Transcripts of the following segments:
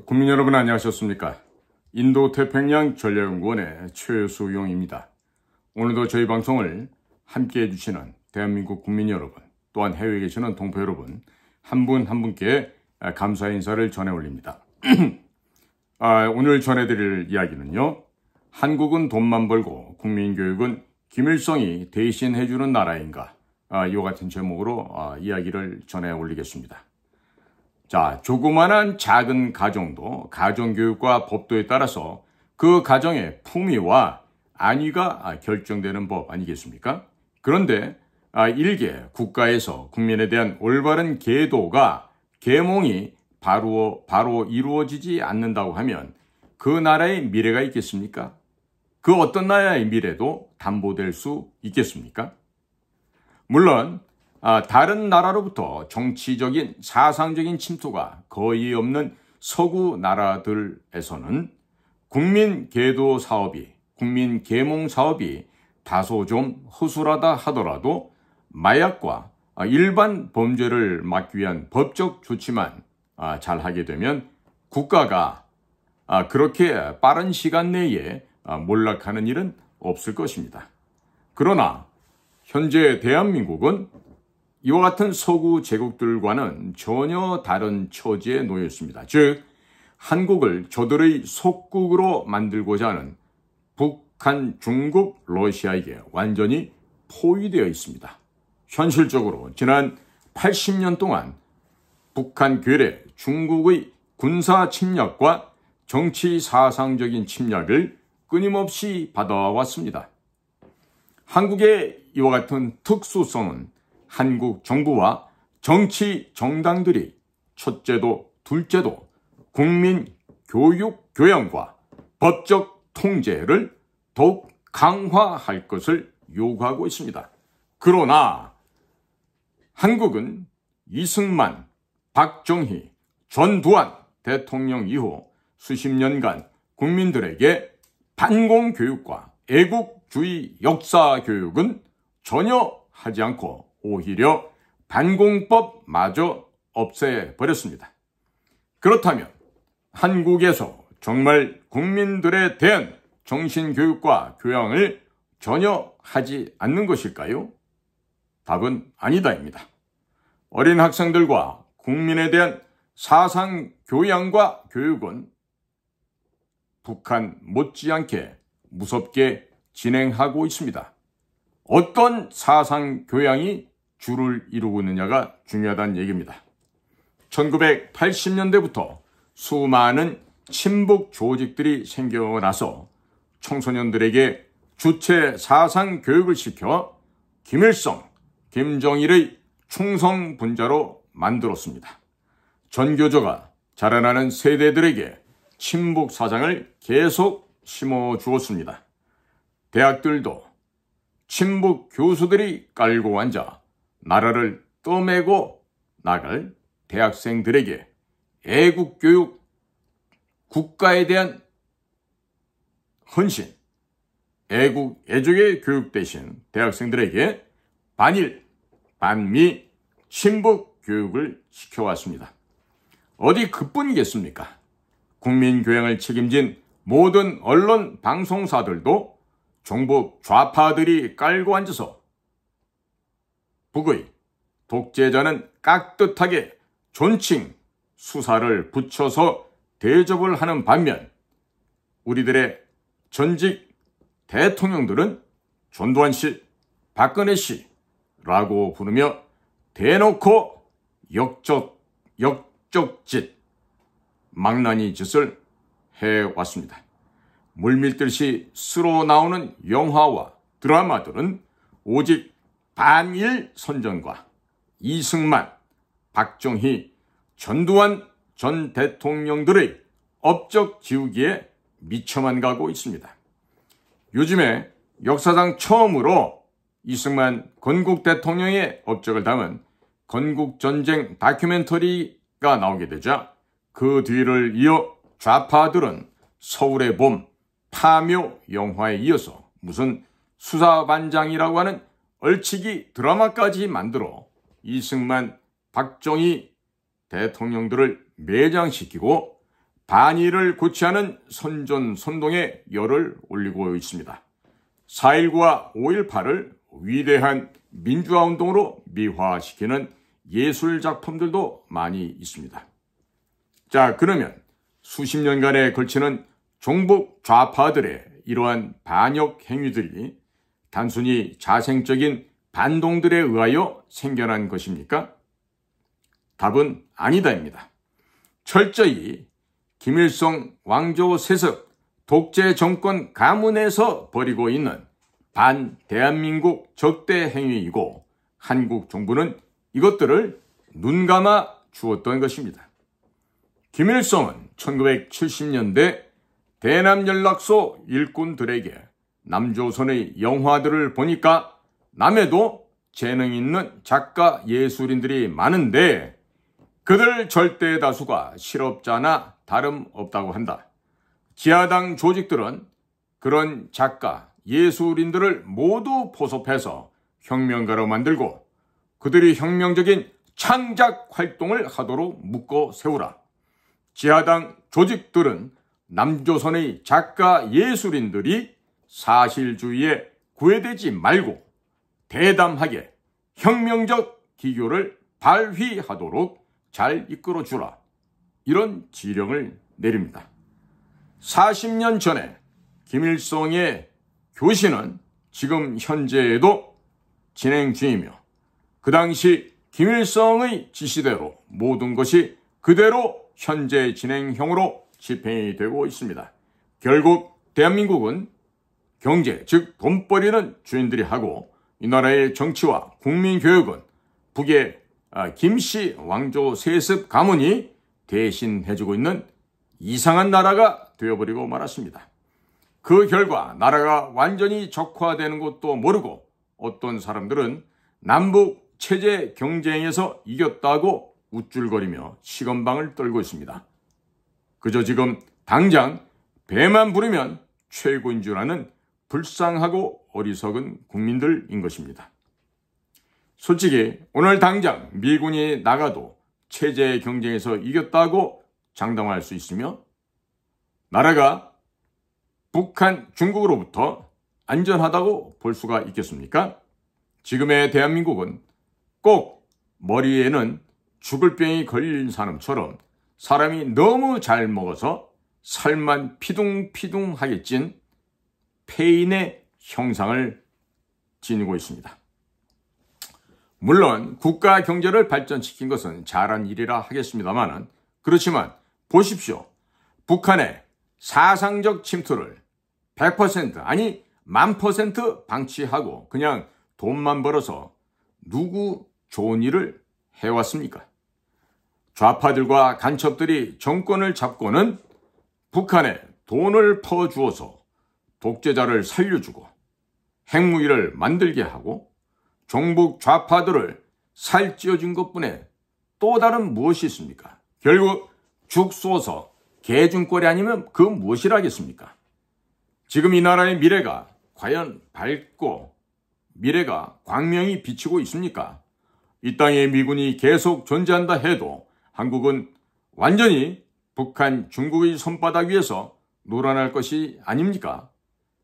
국민 여러분 안녕하셨습니까? 인도태평양 전략연구원의 최수용입니다. 오늘도 저희 방송을 함께해 주시는 대한민국 국민 여러분, 또한 해외에 계시는 동포 여러분 한 분 한 분께 감사의 인사를 전해 올립니다. 오늘 전해드릴 이야기는요, 한국은 돈만 벌고 국민교육은 김일성이 대신 해주는 나라인가, 이와 같은 제목으로 이야기를 전해 올리겠습니다. 자, 조그마한 작은 가정도 가정교육과 법도에 따라서 그 가정의 품위와 안위가 결정되는 법 아니겠습니까? 그런데 일개 국가에서 국민에 대한 올바른 계도가 계몽이 바로 이루어지지 않는다고 하면 그 나라의 미래가 있겠습니까? 그 어떤 나라의 미래도 담보될 수 있겠습니까? 물론 다른 나라로부터 정치적인 사상적인 침투가 거의 없는 서구 나라들에서는 국민 계도 사업이, 국민 계몽 사업이 다소 좀 허술하다 하더라도 마약과 일반 범죄를 막기 위한 법적 조치만 잘 하게 되면 국가가 그렇게 빠른 시간 내에 몰락하는 일은 없을 것입니다. 그러나 현재 대한민국은 이와 같은 서구 제국들과는 전혀 다른 처지에 놓여 있습니다. 즉, 한국을 저들의 속국으로 만들고자 하는 북한, 중국, 러시아에게 완전히 포위되어 있습니다. 현실적으로 지난 80년 동안 북한 괴뢰, 중국의 군사 침략과 정치 사상적인 침략을 끊임없이 받아왔습니다. 한국의 이와 같은 특수성은 한국 정부와 정치 정당들이 첫째도 둘째도 국민 교육 교양과 법적 통제를 더욱 강화할 것을 요구하고 있습니다. 그러나 한국은 이승만, 박정희, 전두환 대통령 이후 수십 년간 국민들에게 반공교육과 애국주의 역사교육은 전혀 하지 않고 오히려 반공법마저 없애버렸습니다. 그렇다면 한국에서 정말 국민들에 대한 정신교육과 교양을 전혀 하지 않는 것일까요? 답은 아니다입니다. 어린 학생들과 국민에 대한 사상 교양과 교육은 북한 못지않게 무섭게 진행하고 있습니다. 어떤 사상 교양이 주를 이루고 있느냐가 중요하다는 얘기입니다. 1980년대부터 수많은 친북 조직들이 생겨나서 청소년들에게 주체 사상 교육을 시켜 김일성, 김정일의 충성 분자로 만들었습니다. 전교조가 자라나는 세대들에게 친북 사상을 계속 심어주었습니다. 대학들도 친북 교수들이 깔고 앉아 나라를 떠매고 나갈 대학생들에게 애국교육, 국가에 대한 헌신, 애국의 교육 대신 대학생들에게 반일, 반미, 친북 교육을 시켜왔습니다. 어디 그뿐이겠습니까? 국민교양을 책임진 모든 언론 방송사들도 종북 좌파들이 깔고 앉아서 북의 독재자는 깍듯하게 존칭, 수사를 붙여서 대접을 하는 반면 우리들의 전직 대통령들은 전두환 씨, 박근혜 씨라고 부르며 대놓고 역적짓, 망나니 짓을 해왔습니다. 물밀듯이 쓸어 나오는 영화와 드라마들은 오직 반일 선전과 이승만, 박정희, 전두환 전 대통령들의 업적 지우기에 미쳐만 가고 있습니다. 요즘에 역사상 처음으로 이승만 건국 대통령의 업적을 담은 건국전쟁 다큐멘터리가 나오게 되자 그 뒤를 이어 좌파들은 서울의 봄, 파묘 영화에 이어서 무슨 수사반장이라고 하는 얼치기 드라마까지 만들어 이승만, 박정희 대통령들을 매장시키고 반일을 고취하는 선전선동에 열을 올리고 있습니다. 4.19와 5.18을 위대한 민주화운동으로 미화시키는 예술작품들도 많이 있습니다. 자, 그러면 수십 년간에 걸치는 종북 좌파들의 이러한 반역 행위들이 단순히 자생적인 반동들에 의하여 생겨난 것입니까? 답은 아니다입니다. 철저히 김일성 왕조 세습 독재 정권 가문에서 벌이고 있는 반대한민국 적대 행위이고 한국 정부는 이것들을 눈감아 주었던 것입니다. 김일성은 1970년대 대남연락소 일꾼들에게 남조선의 영화들을 보니까 남해도 재능 있는 작가 예술인들이 많은데 그들 절대 다수가 실업자나 다름없다고 한다. 지하당 조직들은 그런 작가, 예술인들을 모두 포섭해서 혁명가로 만들고 그들이 혁명적인 창작 활동을 하도록 묶어 세우라. 지하당 조직들은 남조선의 작가, 예술인들이 사실주의에 구애되지 말고 대담하게 혁명적 기교를 발휘하도록 잘 이끌어주라. 이런 지령을 내립니다. 40년 전에 김일성의 교시는 지금 현재에도 진행 중이며 그 당시 김일성의 지시대로 모든 것이 그대로 현재 진행형으로 집행이 되고 있습니다. 결국 대한민국은 경제, 즉 돈벌이는 주인들이 하고 이 나라의 정치와 국민교육은 북의 김씨 왕조 세습 가문이 대신 해주고 있는 이상한 나라가 되어버리고 말았습니다. 그 결과 나라가 완전히 적화되는 것도 모르고 어떤 사람들은 남북 체제 경쟁에서 이겼다고 우쭐거리며 시건방을 떨고 있습니다. 그저 지금 당장 배만 부르면 최고인 줄 아는 불쌍하고 어리석은 국민들인 것입니다. 솔직히 오늘 당장 미군이 나가도 체제 경쟁에서 이겼다고 장담할 수 있으며 나라가 북한, 중국으로부터 안전하다고 볼 수가 있겠습니까? 지금의 대한민국은 꼭 머리에는 죽을 병이 걸린 사람처럼 사람이 너무 잘 먹어서 살만 피둥피둥하게 찐 폐인의 형상을 지니고 있습니다. 물론 국가 경제를 발전시킨 것은 잘한 일이라 하겠습니다만 그렇지만 보십시오. 북한의 사상적 침투를 100% 아니 1000% 방치하고 그냥 돈만 벌어서 누구 좋은 일을 해왔습니까? 좌파들과 간첩들이 정권을 잡고는 북한에 돈을 퍼주어서 독재자를 살려주고 핵무기를 만들게 하고 종북 좌파들을 살찌워준 것뿐에 또 다른 무엇이 있습니까? 결국 죽 쏘서 개중거리 아니면 그 무엇이라겠습니까? 지금 이 나라의 미래가 과연 밝고 미래가 광명이 비치고 있습니까? 이 땅에 미군이 계속 존재한다 해도 한국은 완전히 북한, 중국의 손바닥 위에서 놀아날 것이 아닙니까?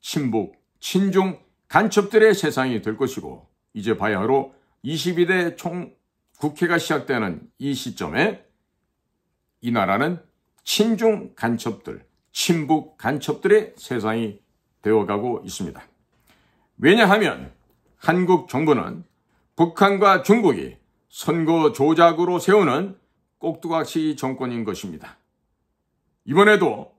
친북, 친중, 간첩들의 세상이 될 것이고 이제 바야흐로 22대 총국회가 시작되는 이 시점에 이 나라는 친중 간첩들, 친북 간첩들의 세상이 되어가고 있습니다. 왜냐하면 한국 정부는 북한과 중국이 선거 조작으로 세우는 꼭두각시 정권인 것입니다. 이번에도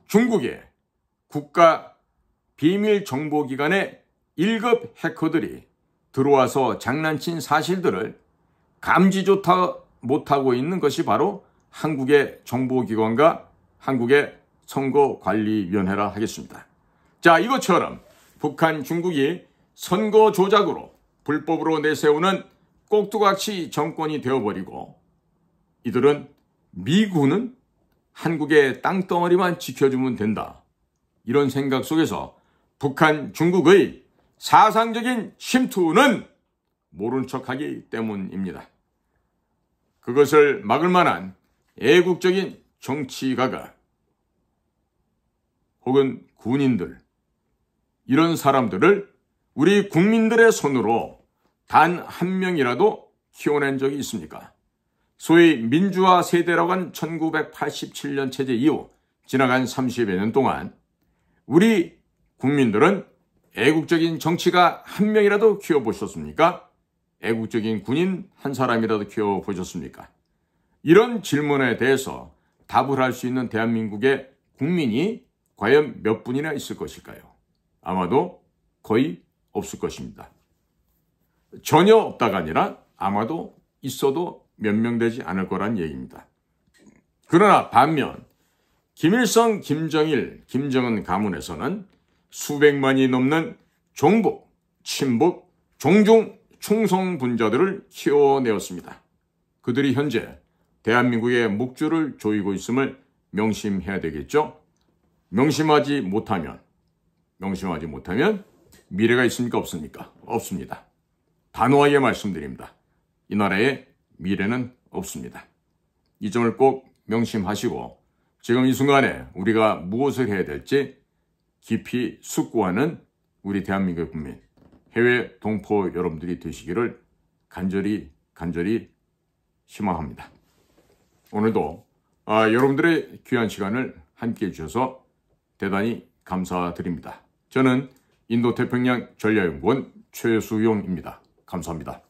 중국의 국가 비밀정보기관의 1급 해커들이 들어와서 장난친 사실들을 감지조차 못하고 있는 것이 바로 한국의 정보기관과 한국의 선거관리위원회라 하겠습니다. 자, 이것처럼 북한, 중국이 선거 조작으로 불법으로 내세우는 꼭두각시 정권이 되어버리고 이들은 미군은 한국의 땅덩어리만 지켜주면 된다. 이런 생각 속에서 북한, 중국의 사상적인 침투는 모른 척하기 때문입니다. 그것을 막을 만한 애국적인 정치가가 혹은 군인들, 이런 사람들을 우리 국민들의 손으로 단 한 명이라도 키워낸 적이 있습니까? 소위 민주화 세대라고 한 1987년 체제 이후 지나간 30여 년 동안 우리 국민들은 애국적인 정치가 한 명이라도 키워보셨습니까? 애국적인 군인 한 사람이라도 키워보셨습니까? 이런 질문에 대해서 답을 할 수 있는 대한민국의 국민이 과연 몇 분이나 있을 것일까요? 아마도 거의 없을 것입니다. 전혀 없다가 아니라 아마도 있어도 몇 명 되지 않을 거란 얘기입니다. 그러나 반면 김일성, 김정일, 김정은 가문에서는 수백만이 넘는 종북, 친북, 종중, 충성분자들을 키워내었습니다. 그들이 현재 대한민국의 목줄을 조이고 있음을 명심해야 되겠죠? 명심하지 못하면 미래가 있습니까? 없습니까? 없습니다. 단호하게 말씀드립니다. 이 나라의 미래는 없습니다. 이 점을 꼭 명심하시고 지금 이 순간에 우리가 무엇을 해야 될지 깊이 숙고하는 우리 대한민국의 국민, 해외 동포 여러분들이 되시기를 간절히 희망합니다. 오늘도 여러분들의 귀한 시간을 함께해 주셔서 대단히 감사드립니다. 저는 인도태평양 전략연구원 최수용입니다. 감사합니다.